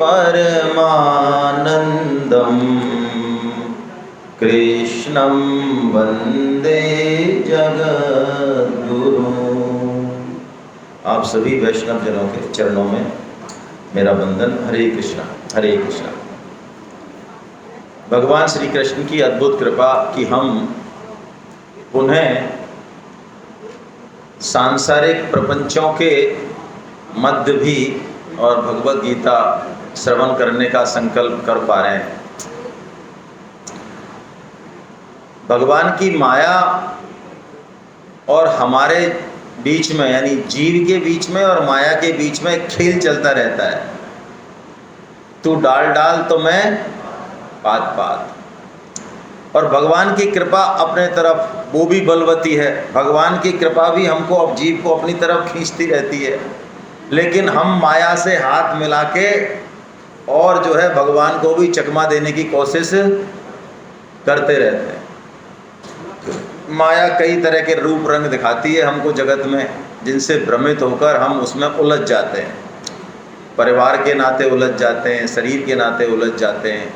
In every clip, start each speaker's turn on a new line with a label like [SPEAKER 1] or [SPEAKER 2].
[SPEAKER 1] परमानंदम कृष्णं वंदे जगद्गुरु। आप सभी वैष्णव जनों के चरणों में मेरा वंदन। हरे कृष्णा हरे कृष्णा। भगवान श्री कृष्ण की अद्भुत कृपा कि हम पुनः सांसारिक प्रपंचों के मध्य भी और भगवत गीता श्रवण करने का संकल्प कर पा रहे हैं। भगवान की माया और हमारे बीच में, यानी जीव के बीच में और माया के बीच में खेल चलता रहता है। तू डाल डाल तो मैं पात पात। और भगवान की कृपा अपने तरफ वो भी बलवती है। भगवान की कृपा भी हमको, अब जीव को अपनी तरफ खींचती रहती है, लेकिन हम माया से हाथ मिला के और जो है भगवान को भी चकमा देने की कोशिश करते रहते हैं। माया कई तरह के रूप रंग दिखाती है हमको जगत में, जिनसे भ्रमित होकर हम उसमें उलझ जाते हैं। परिवार के नाते उलझ जाते हैं, शरीर के नाते उलझ जाते हैं,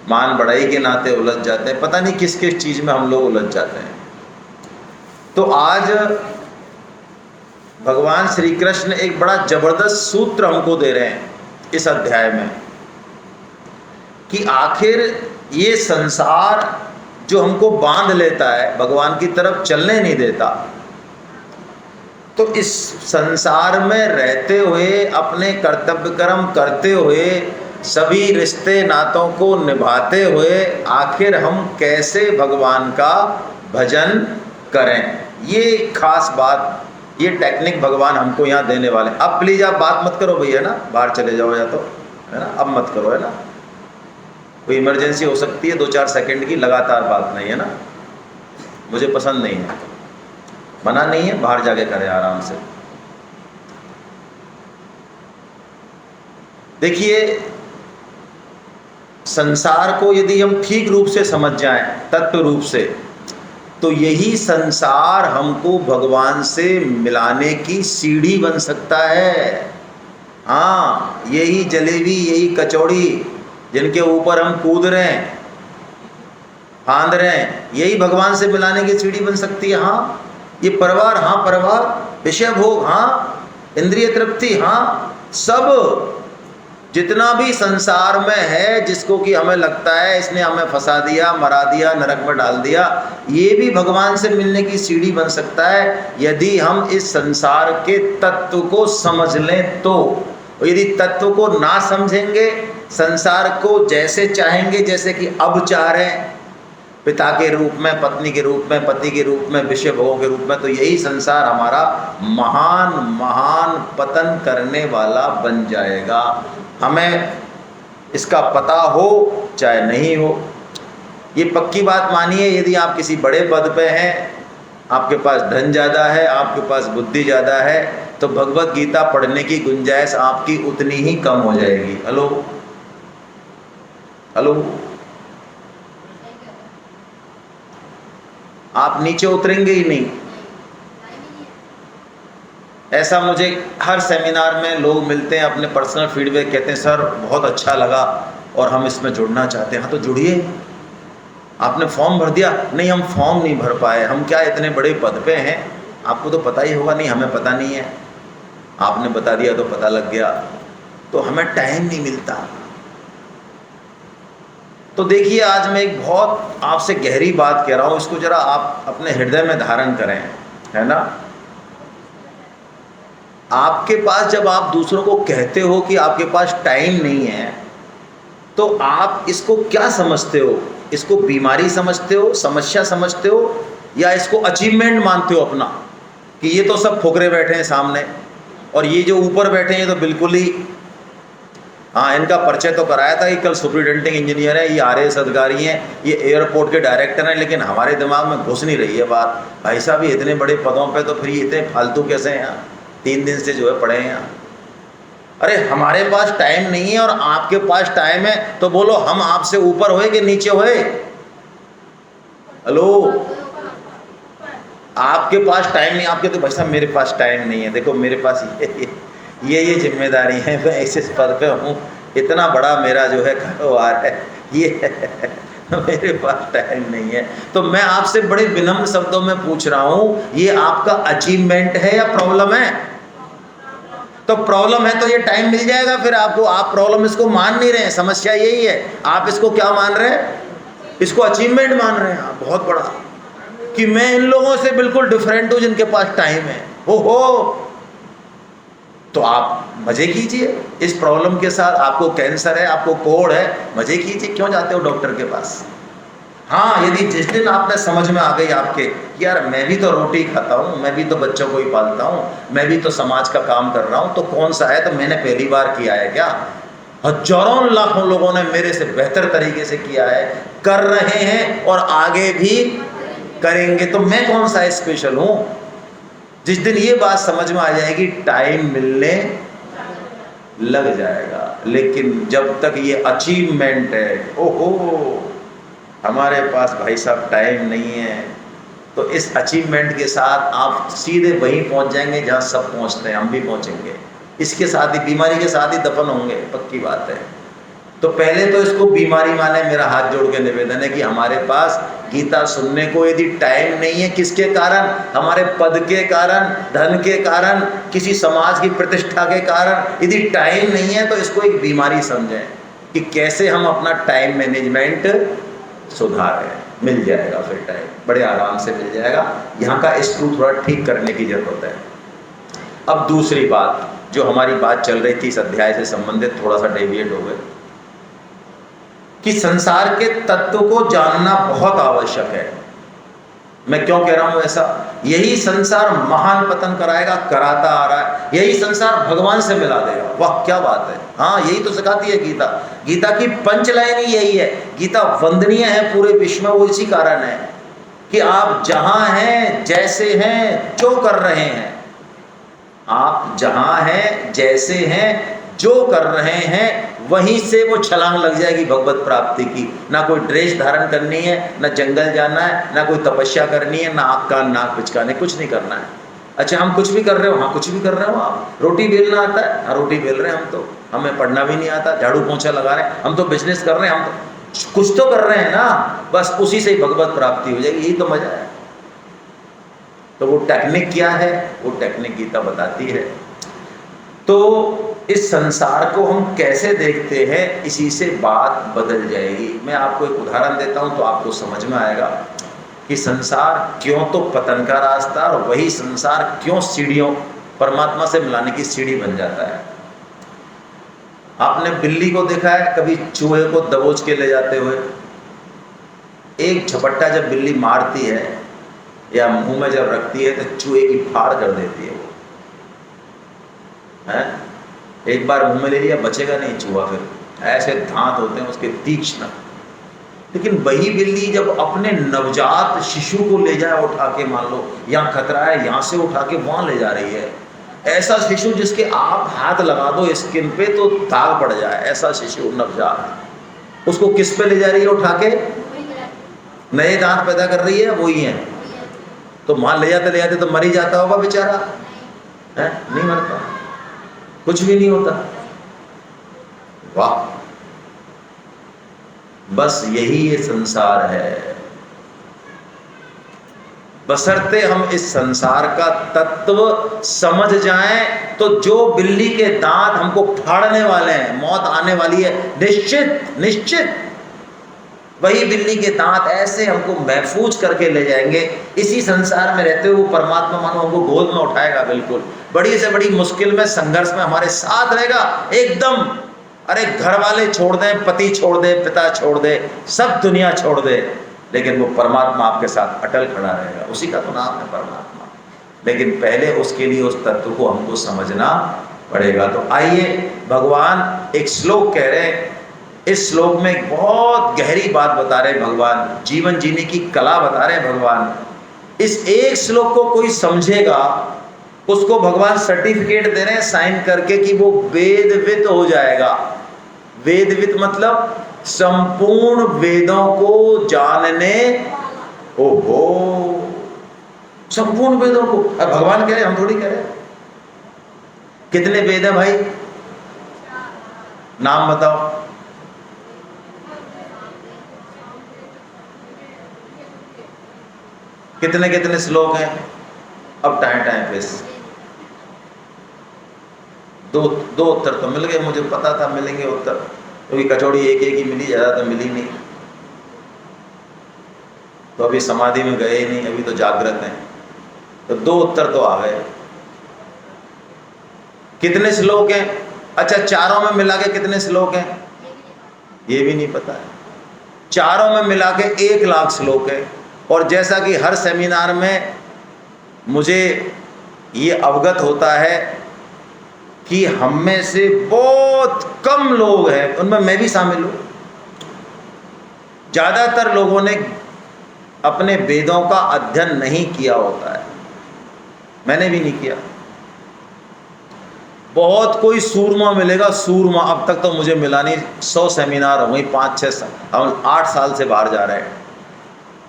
[SPEAKER 1] मान बढ़ाई के नाते उलझ जाते हैं, पता नहीं किस किस चीज़ में हम लोग उलझ जाते हैं। तो आज भगवान श्री कृष्ण एक बड़ा जबरदस्त सूत्र हमको दे रहे हैं इस अध्याय में कि आखिर ये संसार जो हमको बांध लेता है, भगवान की तरफ चलने नहीं देता, तो इस संसार में रहते हुए, अपने कर्तव्य कर्म करते हुए, सभी रिश्ते नातों को निभाते हुए आखिर हम कैसे भगवान का भजन करें, ये खास बात, ये टेक्निक भगवान हमको यहाँ देने वाले। अब प्लीज आप बात मत करो भैया ना, बाहर चले जाओ या तो, है ना, अब मत करो, है ना, कोई इमरजेंसी हो सकती है, 2-4 सेकंड की, लगातार बात नहीं, है ना, मुझे पसंद नहीं है, मना नहीं है, बाहर जाके करें आराम से। देखिए, संसार को यदि हम ठीक रूप से समझ जाएं, तत्व रूप से, तो यही संसार हमको भगवान से मिलाने की सीढ़ी बन सकता है। हाँ, यही जलेबी, यही कचौड़ी जिनके ऊपर हम कूद रहे हैं, फांद रहे हैं, यही भगवान से मिलाने की सीढ़ी बन सकती है। हाँ, ये परिवार, हाँ परिवार, विषय भोग, हाँ, इंद्रिय तृप्ति, हाँ, सब जितना भी संसार में है जिसको कि हमें लगता है इसने हमें फंसा दिया, मरा दिया, नरक में डाल दिया, ये भी भगवान से मिलने की सीढ़ी बन सकता है यदि हम इस संसार के तत्व को समझ लें तो। यदि तत्व को ना समझेंगे, संसार को जैसे चाहेंगे, जैसे कि अब चाह रहे हैं, पिता के रूप में, पत्नी के रूप में, पति के रूप में, विषय भोगों के रूप में, तो यही संसार हमारा महान महान पतन करने वाला बन जाएगा। हमें इसका पता हो चाहे नहीं हो। ये पक्की बात मानिए, यदि आप किसी बड़े पद पे हैं, आपके पास धन ज़्यादा है, आपके पास बुद्धि ज़्यादा है, तो भगवत गीता पढ़ने की गुंजाइश आपकी उतनी ही कम हो जाएगी। हेलो हेलो, आप नीचे उतरेंगे ही नहीं। ऐसा मुझे हर सेमिनार में लोग मिलते हैं, अपने पर्सनल फीडबैक कहते हैं, सर बहुत अच्छा लगा और हम इसमें जुड़ना चाहते हैं। हाँ तो जुड़िए। आपने फॉर्म भर दिया? नहीं, हम फॉर्म नहीं भर पाए, हम क्या इतने बड़े पद पे हैं, आपको तो पता ही होगा। नहीं, हमें पता नहीं है, आपने बता दिया तो पता लग गया, तो हमें टाइम नहीं मिलता। तो देखिए, आज मैं एक बहुत आपसे गहरी बात कह रहा हूँ, इसको जरा आप अपने हृदय में धारण करें, है ना। आपके पास, जब आप दूसरों को कहते हो कि आपके पास टाइम नहीं है, तो आप इसको क्या समझते हो? इसको बीमारी समझते हो, समस्या समझते हो, या इसको अचीवमेंट मानते हो अपना, कि ये तो सब फुकरे बैठे हैं सामने, और ये जो ऊपर बैठे हैं ये तो बिल्कुल ही, हाँ, इनका परिचय तो कराया था कि कल सुपरिटेंडिंग इंजीनियर है, ये RAS अधिकारी हैं, ये एयरपोर्ट के डायरेक्टर हैं, लेकिन हमारे दिमाग में घुस नहीं रही है बात। भाई साहब, ये इतने बड़े पदों पे, तो फिर ये इतने फालतू कैसे हैं यहाँ, 3 दिन से जो है पड़े हैं यहाँ। अरे हमारे पास टाइम नहीं है और आपके पास टाइम है, तो बोलो हम आपसे ऊपर होए कि नीचे होए? हेलो, आपके पास टाइम नहीं, आपके तो भाई साहब मेरे पास टाइम नहीं है, देखो मेरे पास ये जिम्मेदारी है, मैं इस पद पे हूँ, इतना बड़ा मेरा जो है कारोबार है, ये मेरे पास टाइम नहीं है। तो मैं आपसे बड़े विनम्र शब्दों में पूछ रहा हूं, ये आपका अचीवमेंट है या प्रॉब्लम है? तो प्रॉब्लम है तो ये टाइम मिल जाएगा फिर आपको। आप प्रॉब्लम इसको मान नहीं रहे हैं, समस्या यही है। आप इसको क्या मान रहे हैं? इसको अचीवमेंट मान रहे हैं आप, बहुत बड़ा, कि मैं इन लोगों से बिल्कुल डिफरेंट हूं जिनके पास टाइम है। हो तो आप मजे कीजिए इस प्रॉब्लम के साथ। आपको कैंसर है, आपको कोढ़ है, मजे कीजिए, क्यों जाते हो डॉक्टर के पास? हाँ, यदि जिस दिन आपने समझ में आ गई आपके, यार मैं भी तो रोटी खाता हूँ, मैं भी तो बच्चों को ही पालता हूँ, मैं भी तो समाज का काम कर रहा हूँ, तो कौन सा है, तो मैंने पहली बार किया है क्या? हजारों लाखों लोगों ने मेरे से बेहतर तरीके से किया है, कर रहे हैं और आगे भी करेंगे, तो मैं कौन सा स्पेशल हूँ? जिस दिन ये बात समझ में आ जाएगी, टाइम मिलने लग जाएगा। लेकिन जब तक ये अचीवमेंट है, ओहो हमारे पास भाई साहब टाइम नहीं है, तो इस अचीवमेंट के साथ आप सीधे वहीं पहुंच जाएंगे जहां सब पहुंचते हैं, हम भी पहुंचेंगे। इसके साथ ही, बीमारी के साथ ही दफन होंगे, पक्की बात है। तो पहले तो इसको बीमारी माने। मेरा हाथ जोड़ के निवेदन है कि हमारे पास गीता सुनने को यदि टाइम नहीं है, किसके कारण? हमारे पद के कारण, धन के कारण, किसी समाज की प्रतिष्ठा के कारण यदि टाइम नहीं है, तो इसको एक बीमारी समझें कि कैसे हम अपना टाइम मैनेजमेंट सुधारें। मिल जाएगा फिर टाइम, बड़े आराम से मिल जाएगा। यहाँ का स्क्रू थोड़ा ठीक करने की जरूरत है। अब दूसरी बात, जो हमारी बात चल रही थी इस अध्याय से संबंधित, थोड़ा सा डेविएट हो गए, कि संसार के तत्व को जानना बहुत आवश्यक है। मैं क्यों कह रहा हूं ऐसा? यही संसार महान पतन कराएगा, कराता आ रहा है। यही संसार भगवान से मिला देगा। वाह क्या बात है। हाँ, यही तो सिखाती है गीता। गीता की पंच लाइन ही यही है। गीता वंदनीय है पूरे विश्व में, वो इसी कारण है कि आप जहां हैं, जैसे हैं, जो कर रहे हैं, आप जहां हैं, जैसे हैं, जो कर रहे हैं, वहीं से वो छलांग लग जाएगी भगवत प्राप्ति की। ना कोई ड्रेस धारण करनी है, ना जंगल जाना है, ना कोई तपस्या करनी है, ना आँख कान नाक पिचकाने, कुछ नहीं करना है। अच्छा, हम कुछ भी कर रहे हो? हाँ, कुछ भी कर रहे हो। आप रोटी बेलना आता है? हाँ, रोटी बेल रहे हैं हम तो। हमें पढ़ना भी नहीं आता, झाड़ू पोंछा लगा रहे हैं, हम तो बिजनेस कर रहे हैं, हम तो कुछ तो कर रहे हैं ना, बस उसी से ही भगवत प्राप्ति हो जाएगी। यही तो मजा है। तो वो टेक्निक क्या है? वो टेक्निक गीता बताती है। तो इस संसार को हम कैसे देखते हैं, इसी से बात बदल जाएगी। मैं आपको एक उदाहरण देता हूं तो आपको समझ में आएगा कि संसार क्यों तो पतन का रास्ता, और वही संसार क्यों सीढ़ियों, परमात्मा से मिलाने की सीढ़ी बन जाता है। आपने बिल्ली को देखा है कभी चूहे को दबोच के ले जाते हुए? एक झपट्टा जब बिल्ली मारती है या मुंह में जब रखती है तो चूहे की फाड़ कर देती है वो, है? एक बार मुंह में ले लिया, बचेगा नहीं चूहा। फिर ऐसे दांत होते हैं उसके तीक्ष्ण। लेकिन वही बिल्ली जब अपने नवजात शिशु को ले जाए उठा के, मान लो यहाँ खतरा है, यहाँ से उठा के वहां ले जा रही है, ऐसा शिशु जिसके आप हाथ लगा दो स्किन पे तो दाग पड़ जाए, ऐसा शिशु नवजात, उसको किस पे ले जा रही है उठा के? नए दांत पैदा कर रही है, वही है। तो वहां ले जाते तो मर ही जाता होगा बेचारा, है? नहीं मरता, कुछ भी नहीं होता। वाह, बस यही ये संसार है। बशर्ते हम इस संसार का तत्व समझ जाएं, तो जो बिल्ली के दांत हमको फाड़ने वाले हैं, मौत आने वाली है निश्चित निश्चित, वही बिल्ली के दांत ऐसे हमको महफूज करके ले जाएंगे। इसी संसार में रहते हुए वो परमात्मा मानो हमको गोद में उठाएगा, बिल्कुल बड़ी से बड़ी मुश्किल में, संघर्ष में हमारे साथ रहेगा एकदम। अरे घर वाले छोड़ दें, पति छोड़ दे, पिता छोड़ दे, सब दुनिया छोड़ दे, लेकिन वो परमात्मा आपके साथ अटल खड़ा रहेगा। उसी का तो नाम है परमात्मा। लेकिन पहले उसके लिए उस तत्व को हमको समझना पड़ेगा। तो आइए, भगवान एक श्लोक कह रहे हैं। इस श्लोक में एक बहुत गहरी बात बता रहे भगवान, जीवन जीने की कला बता रहे भगवान। इस एक श्लोक को कोई समझेगा, उसको भगवान सर्टिफिकेट दे रहे हैं साइन करके कि वो वेदविद हो जाएगा। वेदविद मतलब संपूर्ण वेदों को जानने, ओहो, संपूर्ण वेदों को। अब भगवान कह रहे, हम थोड़ी कह रहे। कितने वेद है भाई? नाम बताओ। कितने कितने श्लोक हैं? अब टाइम टाइम पे दो दो उत्तर तो मिल गए, मुझे पता था मिलेंगे उत्तर, क्योंकि कचौड़ी एक एक ही मिली, ज़्यादा तो मिली नहीं। तो अभी समाधि में गए ही नहीं, अभी तो जागृत हैं, तो दो उत्तर तो आ गए। कितने श्लोक हैं? अच्छा, चारों में मिला के कितने श्लोक हैं ये भी नहीं पता है। चारों में मिला के 1,00,000 श्लोक है। और जैसा कि हर सेमिनार में मुझे ये अवगत होता है कि हम में से बहुत कम लोग हैं, उनमें मैं भी शामिल हूँ, ज़्यादातर लोगों ने अपने वेदों का अध्ययन नहीं किया होता है, मैंने भी नहीं किया। बहुत कोई सूरमा मिलेगा, सूरमा, अब तक तो मुझे मिला नहीं। 100 सेमिनार हो गई, 5-6 साल, हम 8 साल से बाहर जा रहे हैं,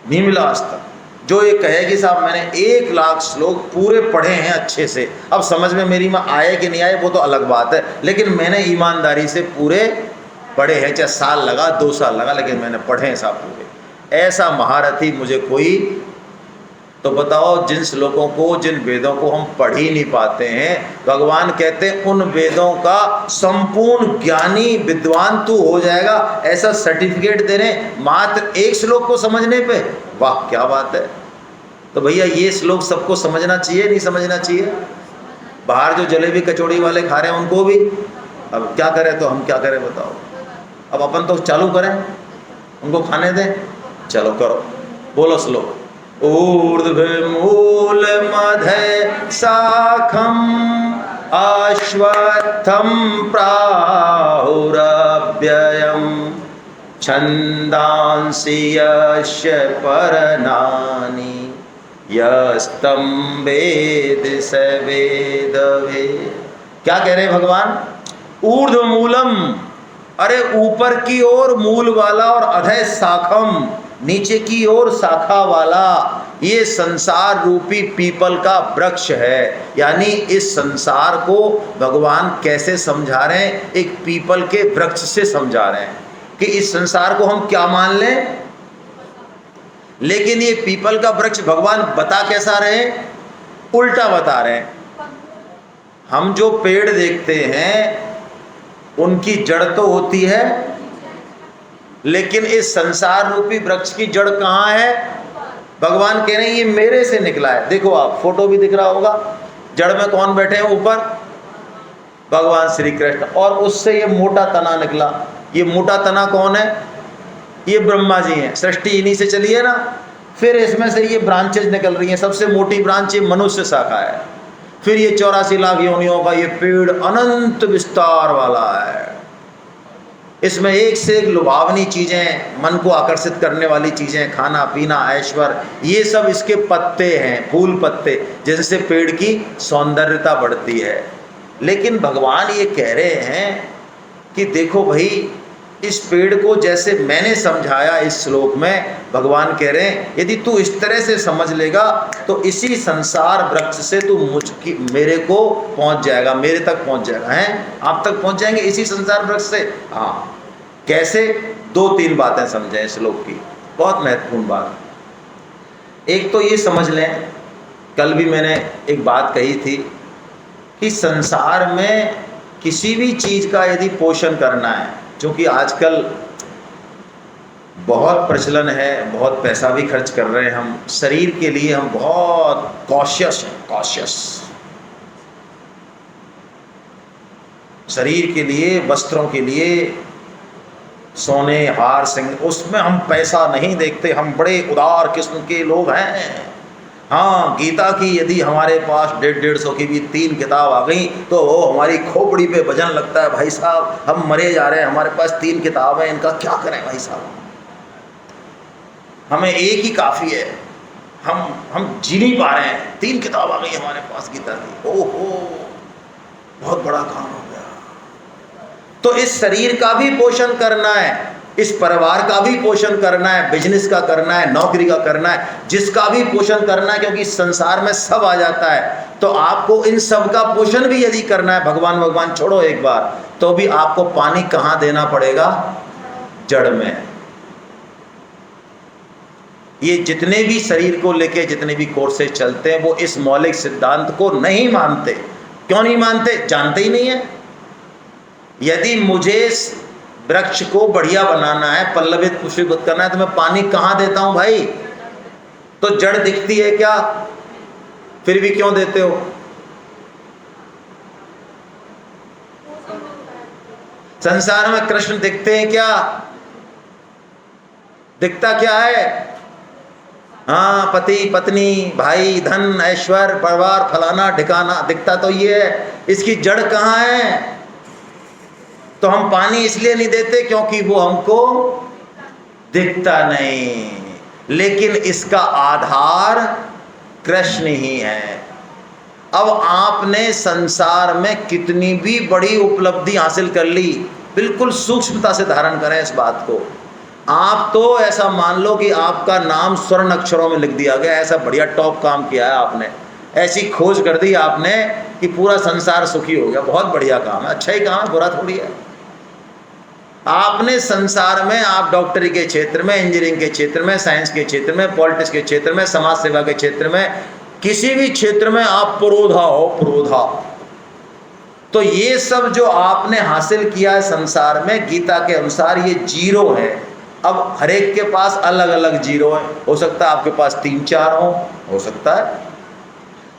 [SPEAKER 1] नहीं मिला आज तक जो ये कहे कि साहब मैंने 1,00,000 श्लोक पूरे पढ़े हैं अच्छे से। अब समझ में मेरी में आए कि नहीं आए वो तो अलग बात है, लेकिन मैंने ईमानदारी से पूरे पढ़े हैं, चाहे साल लगा 2 साल लगा, लेकिन मैंने पढ़े हैं साहब पूरे। ऐसा महारथी मुझे कोई, तो बताओ जिन श्लोकों को, जिन वेदों को हम पढ़ ही नहीं पाते हैं, भगवान कहते हैं उन वेदों का संपूर्ण ज्ञानी विद्वान तू हो जाएगा, ऐसा सर्टिफिकेट दे रहे मात्र 1 श्लोक को समझने पे। वाह क्या बात है। तो भैया ये श्लोक सबको समझना चाहिए, नहीं समझना चाहिए? बाहर जो जलेबी कचौड़ी वाले खा रहे हैं उनको भी, अब क्या करें, तो हम क्या करें बताओ? अब अपन तो चालू करें, उनको खाने दें, चलो करो, बोलो श्लोक। ऊर्ध्वमूलमधः शाखम् अश्वत्थं प्राहुरव्ययम् छन्दांसि यस्य पर्णानि यस्तं वेद स वेदवेद। क्या कह रहे हैं भगवान? ऊर्ध्वमूलम, अरे ऊपर की ओर मूल वाला, और अधः शाखम, नीचे की ओर शाखा वाला, ये संसार रूपी पीपल का वृक्ष है। यानी इस संसार को भगवान कैसे समझा रहे हैं? एक पीपल के वृक्ष से समझा रहे हैं कि इस संसार को हम क्या मान लें, लेकिन ये पीपल का वृक्ष भगवान बता कैसा रहे? उल्टा बता रहे हैं। हम जो पेड़ देखते हैं उनकी जड़ तो होती है, लेकिन इस संसार रूपी वृक्ष की जड़ कहाँ है? भगवान कह रहे हैं ये मेरे से निकला है। देखो आप, फोटो भी दिख रहा होगा, जड़ में कौन बैठे हैं? ऊपर भगवान श्री कृष्ण, और उससे ये मोटा तना निकला। ये मोटा तना कौन है? ये ब्रह्मा जी हैं, सृष्टि इन्हीं से चली है ना। फिर इसमें से ये ब्रांचेज निकल रही हैं, सबसे मोटी ब्रांच ये मनुष्य शाखा है। फिर ये 84 लाख योनियों का ये पेड़ अनंत विस्तार वाला है। इसमें एक से एक लुभावनी चीज़ें, मन को आकर्षित करने वाली चीज़ें, खाना पीना ऐश्वर्य, ये सब इसके पत्ते हैं, फूल पत्ते, जिनसे पेड़ की सौंदर्यता बढ़ती है। लेकिन भगवान ये कह रहे हैं कि देखो भाई, इस पेड़ को जैसे मैंने समझाया इस श्लोक में, भगवान कह रहे हैं यदि तू इस तरह से समझ लेगा तो इसी संसार वृक्ष से तू मेरे को पहुंच जाएगा, मेरे तक पहुंच जाएगा। हैं, आप तक पहुंच जाएंगे इसी संसार वृक्ष से। हाँ, कैसे? 2-3 बातें समझें इस श्लोक की, बहुत महत्वपूर्ण बात। एक तो ये समझ लें, कल भी मैंने एक बात कही थी कि संसार में किसी भी चीज़ का यदि पोषण करना है, क्योंकि आजकल बहुत प्रचलन है, बहुत पैसा भी खर्च कर रहे हैं हम, शरीर के लिए हम बहुत कॉशियस, शरीर के लिए, वस्त्रों के लिए, सोने हार सिंह, उसमें हम पैसा नहीं देखते, हम बड़े उदार किस्म के लोग हैं। हाँ, गीता की यदि हमारे पास 150-150 की भी 3 किताब आ गई तो वो हमारी खोपड़ी पे वजन लगता है, भाई साहब हम मरे जा रहे हैं, हमारे पास 3 किताब हैं, इनका क्या करें भाई साहब, हमें एक ही काफ़ी है, हम जी नहीं पा रहे हैं, 3 किताब आ गई हमारे पास गीता की, ओहो बहुत बड़ा काम हो गया। तो इस शरीर का भी पोषण करना है, इस परिवार का भी पोषण करना है, बिजनेस का करना है, नौकरी का करना है, जिसका भी पोषण करना है, क्योंकि संसार में सब आ जाता है। तो आपको इन सब का पोषण भी यदि करना है, भगवान छोड़ो एक बार, तो भी आपको पानी कहाँ देना पड़ेगा? जड़ में। ये जितने भी शरीर को लेके जितने भी कोर्सेज चलते हैं वो इस मौलिक सिद्धांत को नहीं मानते। क्यों नहीं मानते? जानते ही नहीं है। यदि मुझे वृक्ष को बढ़िया बनाना है, पल्लवित पुष्पित करना है, तो मैं पानी कहाँ देता हूं भाई? तो जड़ दिखती है क्या? फिर भी क्यों देते हो? संसार में कृष्ण दिखते हैं क्या? दिखता क्या है? हाँ, पति पत्नी भाई धन ऐश्वर्य परिवार फलाना ठिकाना, दिखता तो ये है। इसकी जड़ कहाँ है? तो हम पानी इसलिए नहीं देते क्योंकि वो हमको दिखता नहीं, लेकिन इसका आधार कृष्ण ही है। अब आपने संसार में कितनी भी बड़ी उपलब्धि हासिल कर ली, बिल्कुल सूक्ष्मता से धारण करें इस बात को। आप तो ऐसा मान लो कि आपका नाम स्वर्ण अक्षरों में लिख दिया गया, ऐसा बढ़िया टॉप काम किया है आपने, ऐसी खोज कर दी आपने कि पूरा संसार सुखी हो गया। बहुत बढ़िया काम है, अच्छा ही काम है, बुरा थोड़ी है। आपने संसार में, आप डॉक्टरी के क्षेत्र में, इंजीनियरिंग के क्षेत्र में, साइंस के क्षेत्र में, पॉलिटिक्स के क्षेत्र में, समाज सेवा के क्षेत्र में, किसी भी क्षेत्र में आप पुरोधा हो, पुरोधा। तो ये सब जो आपने हासिल किया है संसार में, गीता के अनुसार ये जीरो है। अब हर एक के पास अलग अलग जीरो है। हो सकता है आपके पास 3-4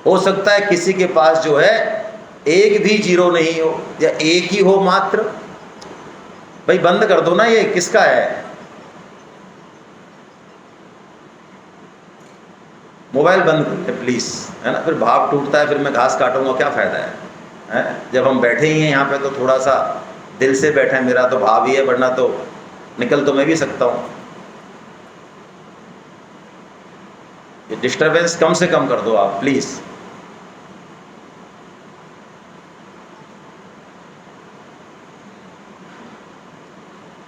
[SPEAKER 1] हो सकता है किसी के पास जो है एक भी जीरो नहीं हो, या एक ही हो मात्र। भाई बंद कर दो ना, ये किसका है? मोबाइल बंद कर दे प्लीज, है ना? फिर भाव टूटता है, फिर मैं घास काटूंगा, क्या फायदा है? जब हम बैठे ही हैं यहाँ पे तो थोड़ा सा दिल से बैठे हैं, मेरा तो भाव ही है, वरना तो निकल तो मैं भी सकता हूँ। ये डिस्टरबेंस कम से कम कर दो आप प्लीज।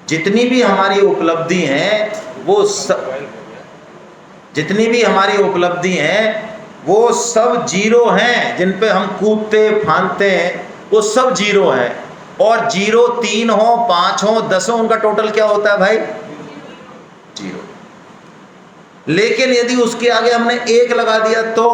[SPEAKER 1] जितनी भी हमारी उपलब्धि हैं वो जितनी भी हमारी उपलब्धि हैं वो सब जीरो हैं। जिन पे हम कूदते फांदते हैं वो सब जीरो हैं। और जीरो 3 हो, 5 हो, 10 हो, उनका टोटल क्या होता है भाई? जीरो। लेकिन यदि उसके आगे हमने 1 लगा दिया तो,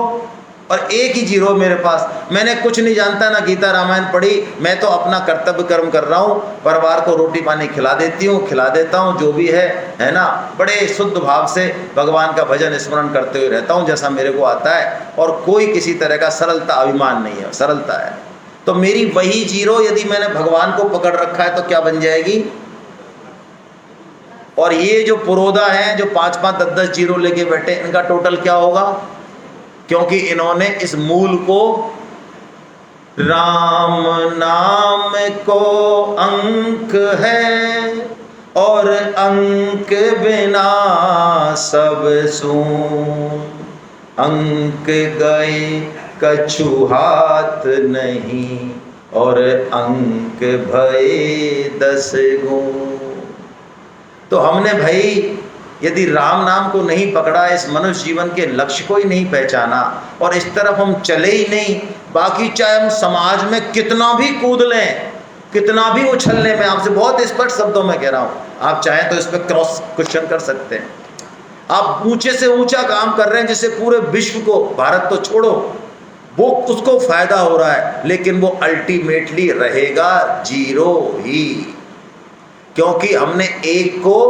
[SPEAKER 1] और 1 ही जीरो मेरे पास, मैंने कुछ नहीं जानता, ना गीता रामायण पढ़ी, मैं तो अपना कर्तव्य कर्म कर रहा हूँ, परिवार को रोटी पानी खिला देता हूँ, जो भी है ना, बड़े शुद्ध भाव से भगवान का भजन स्मरण करते हुए रहता हूँ जैसा मेरे को आता है, और कोई किसी तरह का सरलता अभिमान नहीं है, सरलता है। तो मेरी वही जीरो यदि मैंने भगवान को पकड़ रखा है तो क्या बन जाएगी? और ये जो पुरोधा है, जो 5-5, 10-10 जीरो लेके बैठे, इनका टोटल क्या होगा? क्योंकि इन्होंने इस मूल को, राम नाम को अंक है और अंक बिना सब सून, अंक गए कछु हाथ नहीं और अंक भये 10 गुण। तो हमने भाई यदि राम नाम को नहीं पकड़ा, इस मनुष्य जीवन के लक्ष्य को ही नहीं पहचाना, और इस तरफ हम चले ही नहीं, बाकी चाहे हम समाज में कितना भी कूद लें, कितना भी उछल लें, मैं आपसे बहुत स्पष्ट शब्दों में कह रहा हूँ, आप चाहें तो इस पर क्रॉस क्वेश्चन कर सकते हैं। आप ऊंचे से ऊंचा काम कर रहे हैं जिससे पूरे विश्व को, भारत तो छोड़ो, वो उसको फायदा हो रहा है, लेकिन वो अल्टीमेटली रहेगा जीरो ही, क्योंकि हमने एक को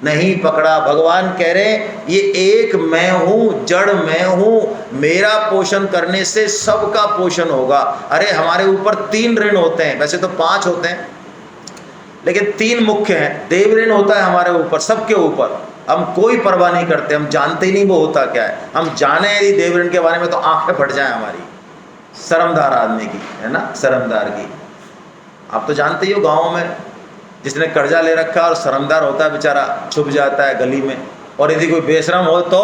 [SPEAKER 1] नहीं पकड़ा। भगवान कह रहे हैं ये एक मैं हूं, जड़ मैं हूं, मेरा पोषण करने से सबका पोषण होगा। अरे हमारे ऊपर 3 ऋण होते हैं, वैसे तो 5 होते हैं लेकिन 3 मुख्य हैं। देव ऋण होता है हमारे ऊपर, सबके ऊपर, हम कोई परवाह नहीं करते, हम जानते ही नहीं वो होता क्या है। हम जाने यदि देव ऋण के बारे में तो आंखें फट जाएं हमारी, शर्मदार आदमी की, है ना, शर्मदार की। आप तो जानते ही हो, गाँव में जिसने कर्जा ले रखा और शर्मदार होता है बेचारा, छुप जाता है गली में, और यदि कोई बेशरम हो तो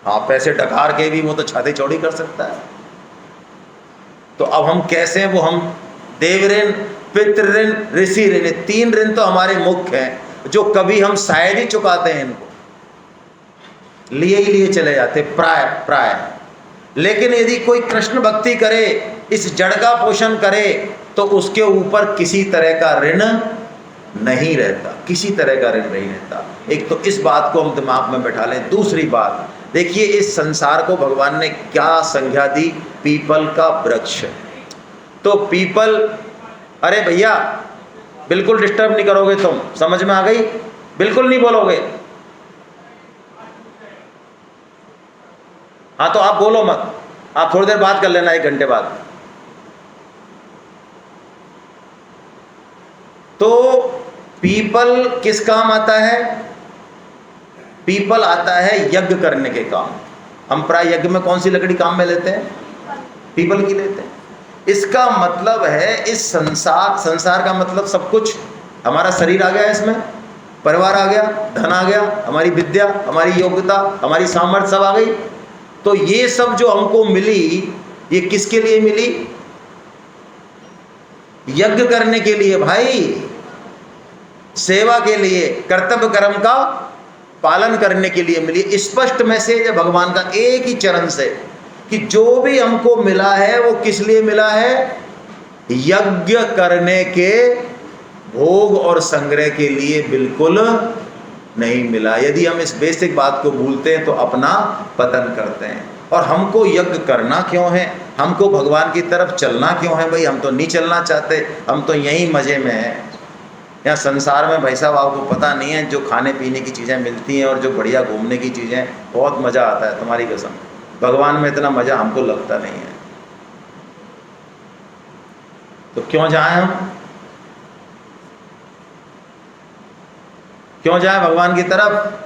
[SPEAKER 1] आप पैसे डकार के भी वो तो छाती चौड़ी कर सकता है। तो अब हम कैसे हैं? वो हम देव ऋण, पितृ ऋण, ऋषि ऋण, 3 ऋण तो हमारे मुख्य हैं, जो कभी हम शायद ही चुकाते हैं, इनको लिए ही लिए चले जाते प्राय। लेकिन यदि कोई कृष्ण भक्ति करे, इस जड़ का पोषण करे, तो उसके ऊपर किसी तरह का ऋण नहीं रहता, किसी तरह का ऋण नहीं रहता। एक तो इस बात को हम दिमाग में बैठा लें। दूसरी बात देखिए, इस संसार को भगवान ने क्या संज्ञा दी? पीपल का वृक्ष। तो पीपल, अरे भैया बिल्कुल डिस्टर्ब नहीं करोगे तुम, समझ में आ गई? बिल्कुल नहीं बोलोगे। हाँ तो आप बोलो मत, आप थोड़ी देर बात कर लेना, 1 घंटे बाद। तो पीपल किस काम आता है? पीपल आता है यज्ञ करने के काम। हम प्राय यज्ञ में कौन सी लकड़ी काम में लेते हैं? पीपल की लेते हैं। इसका मतलब है इस संसार का मतलब सब कुछ, हमारा शरीर आ गया, इसमें परिवार आ गया, धन आ गया, हमारी विद्या, हमारी योग्यता, हमारी सामर्थ्य सब आ गई। तो ये सब जो हमको मिली, ये किसके लिए मिली? यज्ञ करने के लिए भाई, सेवा के लिए, कर्तव्य कर्म का पालन करने के लिए मिली। स्पष्ट मैसेज है भगवान का एक ही चरण से कि जो भी हमको मिला है वो किस लिए मिला है? यज्ञ करने के, भोग और संग्रह के लिए बिल्कुल नहीं मिला। यदि हम इस बेसिक बात को भूलते हैं तो अपना पतन करते हैं। और हमको यज्ञ करना क्यों है? हमको भगवान की तरफ चलना क्यों है? भाई हम तो नहीं चलना चाहते, हम तो यहीं मजे में हैं। यहाँ संसार में भाई साहब आपको पता नहीं है, जो खाने पीने की चीज़ें मिलती हैं और जो बढ़िया घूमने की चीज़ें, बहुत मज़ा आता है, तुम्हारी कसम। भगवान में इतना मज़ा हमको लगता नहीं है। तो क्यों जाएं हम? क्यों जाएं भगवान की तरफ?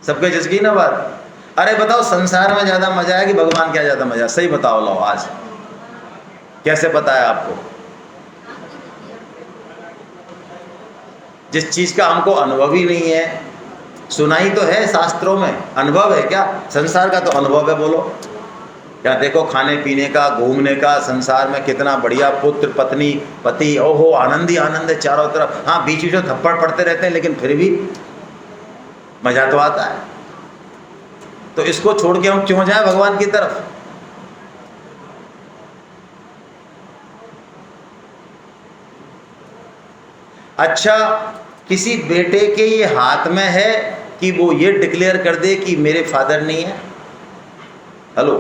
[SPEAKER 1] सबके जिसकी ना बात। अरे बताओ, संसार में ज़्यादा मज़ा है कि भगवान क्या ज़्यादा मज़ा? सही बताओ, लो आज कैसे पता है आपको? जिस चीज़ का हमको अनुभव ही नहीं है, सुनाई तो है शास्त्रों में, अनुभव है क्या? संसार का तो अनुभव है, बोलो। क्या देखो, खाने पीने का, घूमने का, संसार में कितना बढ़िया, पुत्र पत्नी पति, ओहो आनंद ही आनंद है चारों तरफ। हाँ बीच बीच में थप्पड़ पड़ते रहते हैं, लेकिन फिर भी मजा तो आता है। तो इसको छोड़ के हम क्यों जाएं भगवान की तरफ? अच्छा, किसी बेटे के ये हाथ में है कि वो ये डिक्लेयर कर दे कि मेरे फादर नहीं है? हेलो,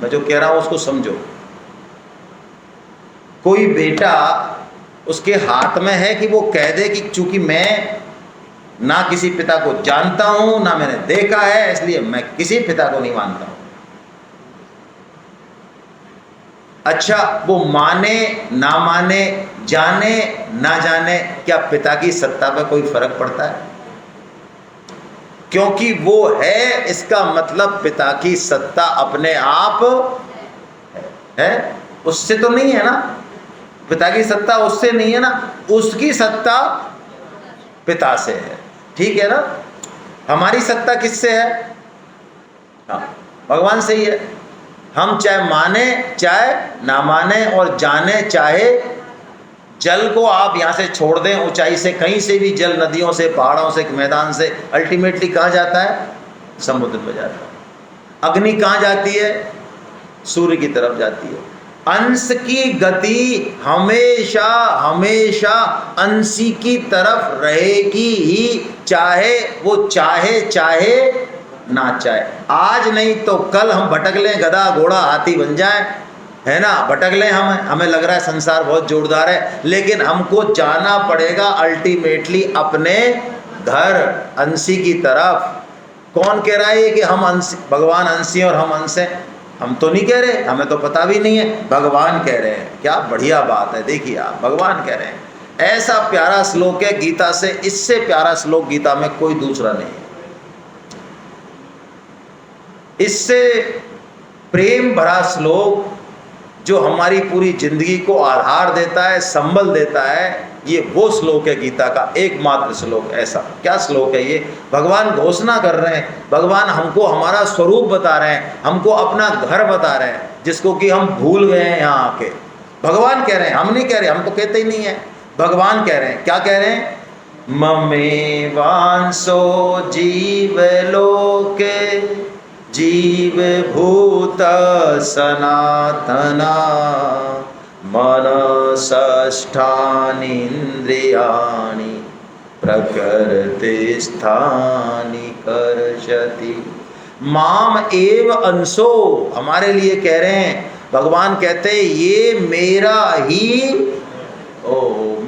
[SPEAKER 1] मैं जो कह रहा हूं उसको समझो। कोई बेटा, उसके हाथ में है कि वो कह दे कि चूंकि मैं ना किसी पिता को जानता हूं, ना मैंने देखा है, इसलिए मैं किसी पिता को नहीं मानता हूं। अच्छा, वो माने ना माने, जाने ना जाने, क्या पिता की सत्ता पर कोई फर्क पड़ता है? क्योंकि वो है, इसका मतलब पिता की सत्ता अपने आप है, उससे तो नहीं है ना। पिता की सत्ता उससे नहीं है ना, उसकी सत्ता पिता से है। ठीक है ना? हमारी सत्ता किससे है? हाँ, भगवान से ही है। हम चाहे माने चाहे ना माने, और जाने चाहे, जल को आप यहाँ से छोड़ दें, ऊंचाई से कहीं से भी जल, नदियों से, पहाड़ों से, मैदान से, अल्टीमेटली कहाँ जाता है? समुद्र में जाता है। अग्नि कहाँ जाती है? सूर्य की तरफ जाती है। अंश की गति हमेशा हमेशा अंशी की तरफ रहेगी ही, चाहे वो चाहे चाहे ना चाहे। आज नहीं तो कल हम भटक लें, गधा घोड़ा हाथी बन जाए, है ना, भटक लें। हमें लग रहा है संसार बहुत जोरदार है, लेकिन हमको जाना पड़ेगा अल्टीमेटली अपने घर, अंशी की तरफ। कौन कह रहा है कि हम अंश, भगवान अंशी और हम अंश हैं? हम तो नहीं कह रहे, हमें तो पता भी नहीं है, भगवान कह रहे हैं। क्या बढ़िया बात है, देखिए आप, भगवान कह रहे हैं। ऐसा प्यारा श्लोक है गीता से, इससे प्यारा श्लोक गीता में कोई दूसरा नहीं है। इससे प्रेम भरा श्लोक जो हमारी पूरी जिंदगी को आधार देता है, संबल देता है, ये वो श्लोक है गीता का एकमात्र श्लोक। ऐसा क्या श्लोक है ये? भगवान घोषणा कर रहे हैं, भगवान हमको हमारा स्वरूप बता रहे हैं, हमको अपना घर बता रहे हैं, जिसको कि हम भूल गए हैं यहाँ आके। भगवान कह रहे हैं, हम नहीं कह रहे, हम तो कहते ही नहीं है। भगवान कह रहे हैं, क्या कह रहे हैं? ममे वांसो जीव लोके जीव भूत सनातना मनसष्ठानीन्द्रियाणि प्रकृति स्थानि कर्षति माम एव अंशो। हमारे लिए कह रहे हैं, भगवान कहते हैं ये मेरा ही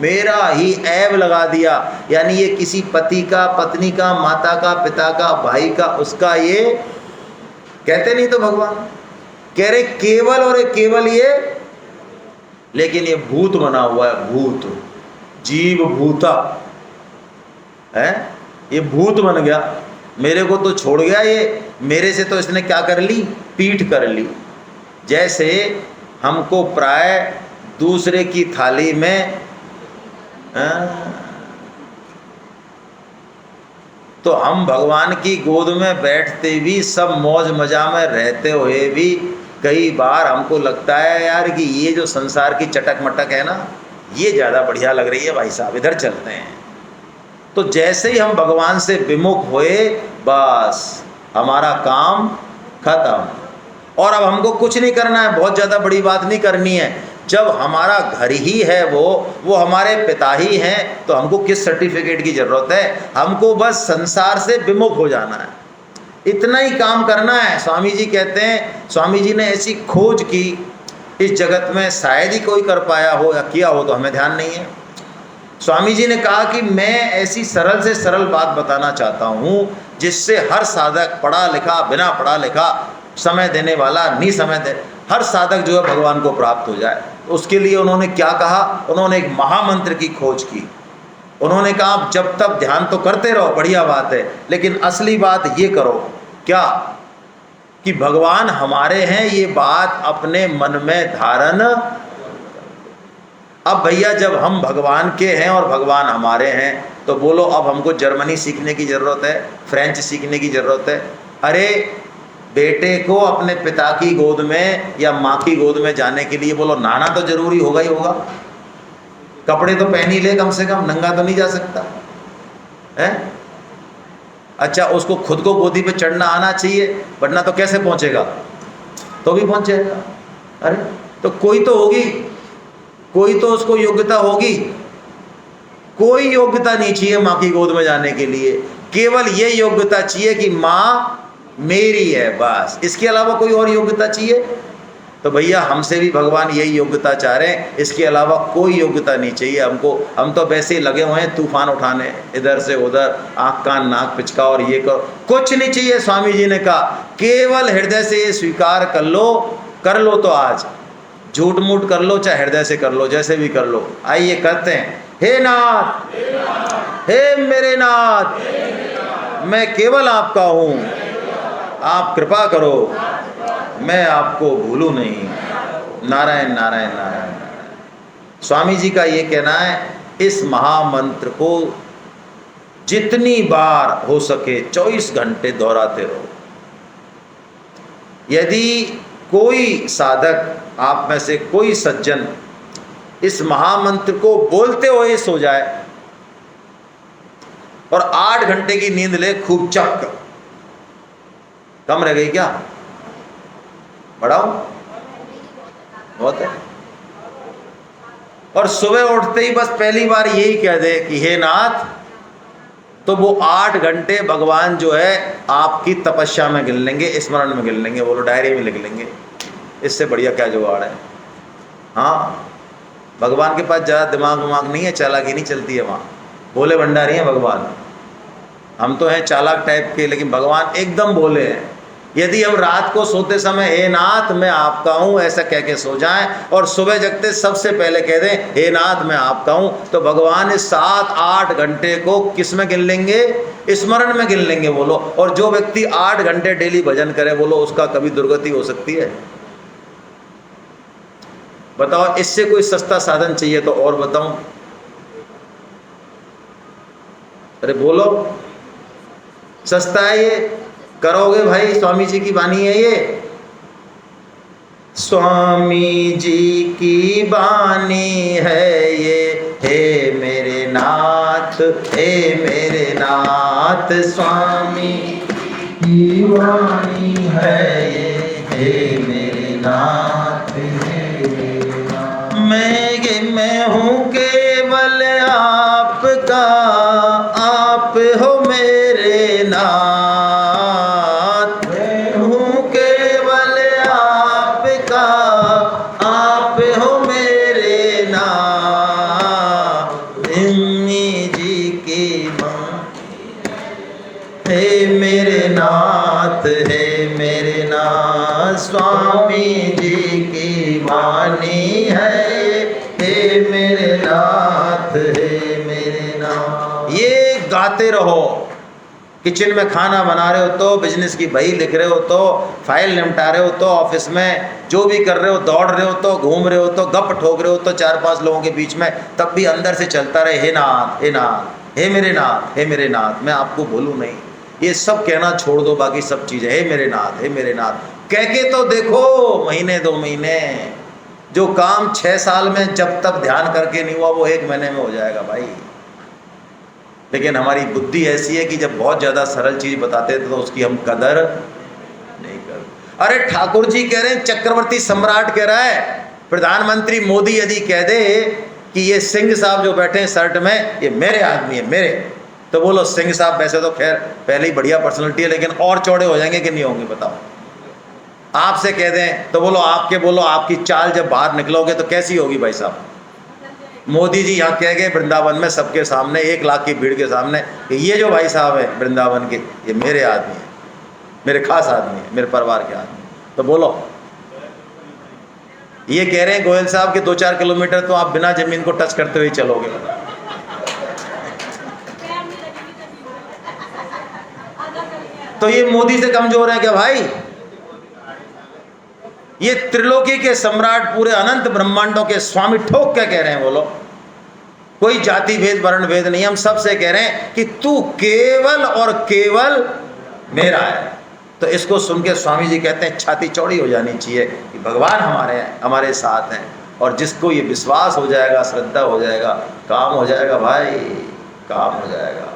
[SPEAKER 1] मेरा ही एव लगा दिया, यानी ये किसी पति का, पत्नी का, माता का, पिता का, भाई का, उसका ये कहते नहीं तो भगवान कह रहे केवल और केवल ये, लेकिन ये भूत बना हुआ है, भूत, जीव भूता है, ये भूत बन गया, मेरे को तो छोड़ गया, ये मेरे से तो इसने क्या कर ली, पीठ कर ली। जैसे हमको प्राय दूसरे की थाली में तो हम भगवान की गोद में बैठते भी, सब मौज मजा में रहते हुए भी कई बार हमको लगता है यार कि ये जो संसार की चटक मटक है ना, ये ज़्यादा बढ़िया लग रही है भाई साहब, इधर चलते हैं। तो जैसे ही हम भगवान से विमुख हुए, बस हमारा काम खत्म। और अब हमको कुछ नहीं करना है, बहुत ज़्यादा बड़ी बात नहीं करनी है। जब हमारा घर ही है वो हमारे पिता ही हैं, तो हमको किस सर्टिफिकेट की ज़रूरत है, हमको बस संसार से विमुख हो जाना है, इतना ही काम करना है। स्वामी जी कहते हैं, स्वामी जी ने ऐसी खोज की इस जगत में, शायद ही कोई कर पाया हो या किया हो, तो हमें ध्यान नहीं है। स्वामी जी ने कहा कि मैं ऐसी सरल से सरल बात बताना चाहता हूँ जिससे हर साधक, पढ़ा लिखा, बिना पढ़ा लिखा, समय देने वाला, नहीं समय दे, हर साधक जो है भगवान को प्राप्त हो जाए। उसके लिए उन्होंने क्या कहा, उन्होंने एक महामंत्र की खोज की। उन्होंने कहा जब तक ध्यान तो करते रहो, बढ़िया बात है, लेकिन असली बात ये करो, क्या कि भगवान हमारे हैं, ये बात अपने मन में धारण। अब भैया जब हम भगवान के हैं और भगवान हमारे हैं, तो बोलो अब हमको जर्मनी सीखने की ज़रूरत है, फ्रेंच सीखने की ज़रूरत है? अरे बेटे को अपने पिता की गोद में या माँ की गोद में जाने के लिए बोलो नहाना तो जरूरी होगा ही होगा, कपड़े तो पहन ही ले कम से कम, नंगा तो नहीं जा सकता है। अच्छा उसको खुद को गोदी पे चढ़ना आना चाहिए, वरना तो कैसे पहुंचेगा, तो भी पहुंचेगा। अरे तो कोई तो होगी, कोई तो उसको योग्यता होगी। कोई योग्यता नहीं चाहिए माँ की गोद में जाने के लिए, केवल ये योग्यता चाहिए कि माँ मेरी है, बस। इसके अलावा कोई और योग्यता चाहिए? तो भैया हमसे भी भगवान यही योग्यता चाह रहे हैं, इसके अलावा कोई योग्यता नहीं चाहिए हमको। हम तो वैसे ही लगे हुए हैं तूफान उठाने, इधर से उधर, आँख कान नाक पिचका और ये करो, कुछ नहीं चाहिए। स्वामी जी ने कहा केवल हृदय से ये स्वीकार कर लो तो आज झूठ मूठ कर लो, चाहे हृदय से कर लो, जैसे भी कर लो। आइए करते हैं। हे नाथ, हे मेरे नाथ, मैं केवल आपका हूँ, आप कृपा करो, मैं आपको भूलूं नहीं। नारायण नारायण नारायण। स्वामी जी का ये कहना है, इस महामंत्र को जितनी बार हो सके 24 घंटे दोहराते रहो। यदि कोई साधक, आप में से कोई सज्जन इस महामंत्र को बोलते हुए सो जाए और 8 घंटे की नींद ले खूब चक, कम रह गई क्या? बढ़ाओ, बहुत है। और सुबह उठते ही बस पहली बार यही कह दे कि हे नाथ, तो वो 8 घंटे भगवान जो है आपकी तपस्या में गिन लेंगे, स्मरण में गिन लेंगे, बोलो डायरी में लिख लेंगे। इससे बढ़िया क्या जुगाड़ है? हाँ, भगवान के पास ज़्यादा दिमाग नहीं है, चालाकी नहीं चलती है वहाँ। भोले भंडारी हैं भगवान, हम तो हैं चालाक टाइप के, लेकिन भगवान एकदम भोले हैं। यदि हम रात को सोते समय हे नाथ मैं आपका हूँ ऐसा कह के सो जाएं, और सुबह जगते सबसे पहले कह दें हे नाथ मैं आपका हूँ, तो भगवान इस 7-8 घंटे को किस में गिन लेंगे? स्मरण में गिन लेंगे, बोलो। और जो व्यक्ति 8 घंटे डेली भजन करे, बोलो उसका कभी दुर्गति हो सकती है? बताओ, इससे कोई सस्ता साधन चाहिए तो और बताऊं? अरे बोलो, सस्ता है ये? करोगे भाई? स्वामी जी की वाणी है ये, स्वामी जी की वाणी है ये। हे मेरे नाथ, हे मेरे नाथ, स्वामी की वाणी है ये, हे मेरे नाथ, मैं हूँ केवल आपका, आप हो मेरे नाथ। मैं हूँ केवल आपका, आप हो मेरे नाथ। इन्हीं जी की माँ, हे मेरे नाथ, हे मेरे नाथ। स्वामी जी की वाणी है, हे मेरे नाथ, हे मेरे नाथ। ये गाते रहो। किचन में खाना बना रहे हो तो, बिजनेस की बही लिख रहे हो तो, फाइल निपटा रहे हो तो, ऑफिस में जो भी कर रहे हो, दौड़ रहे हो तो, घूम रहे हो तो, गप ठोक रहे हो तो 4-5 लोगों के बीच में, तब भी अंदर से चलता रहे, हे नाथ, हे नाथ, हे मेरे नाथ, हे मेरे नाथ। मैं आपको बोलूँ नहीं, ये सब कहना छोड़ दो, बाकी सब चीज़ें हे मेरे नाथ, हे मेरे नाथ कह के तो देखो। महीने 2 महीने, जो काम 6 साल में जब तक ध्यान करके नहीं हुआ वो 1 महीने में हो जाएगा भाई। लेकिन हमारी बुद्धि ऐसी है कि जब बहुत ज़्यादा सरल चीज़ बताते थे तो उसकी हम कदर नहीं करते। अरे ठाकुर जी कह रहे हैं, चक्रवर्ती सम्राट कह रहा है, प्रधानमंत्री मोदी यदि कह दे कि ये सिंह साहब जो बैठे हैं शर्ट में, ये मेरे आदमी है, मेरे, तो बोलो सिंह साहब वैसे तो खैर पहले ही बढ़िया पर्सनैलिटी है, लेकिन और चौड़े हो जाएंगे कि नहीं होंगे बताओ। आपसे कह दें तो बोलो आपकी चाल जब बाहर निकलोगे तो कैसी होगी भाई साहब। मोदी जी यहाँ कह गए वृंदावन में सबके सामने, 1 लाख की भीड़ के सामने, कि ये जो भाई साहब है वृंदावन के, ये मेरे आदमी है, मेरे खास आदमी है, मेरे परिवार के आदमी। तो बोलो, ये कह रहे हैं गोयल साहब के 2-4 किलोमीटर तो आप बिना जमीन को टच करते हुए चलोगे। तो ये मोदी से कमजोर है क्या भाई? ये त्रिलोकी के सम्राट, पूरे अनंत ब्रह्मांडों के स्वामी ठोक क्या कह रहे हैं बोलो। कोई जाति भेद वर्ण भेद नहीं, हम सबसे कह रहे हैं कि तू केवल और केवल मेरा है। तो इसको सुन के स्वामी जी कहते हैं छाती चौड़ी हो जानी चाहिए कि भगवान हमारे साथ हैं। और जिसको ये विश्वास हो जाएगा, श्रद्धा हो जाएगा, काम हो जाएगा भाई, काम हो जाएगा।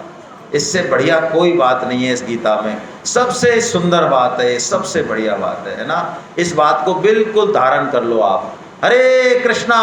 [SPEAKER 1] इससे बढ़िया कोई बात नहीं है इस गीता में। सबसे सुंदर बात है, सबसे बढ़िया बात है ना। इस बात को बिल्कुल धारण कर लो आप। हरे कृष्णा।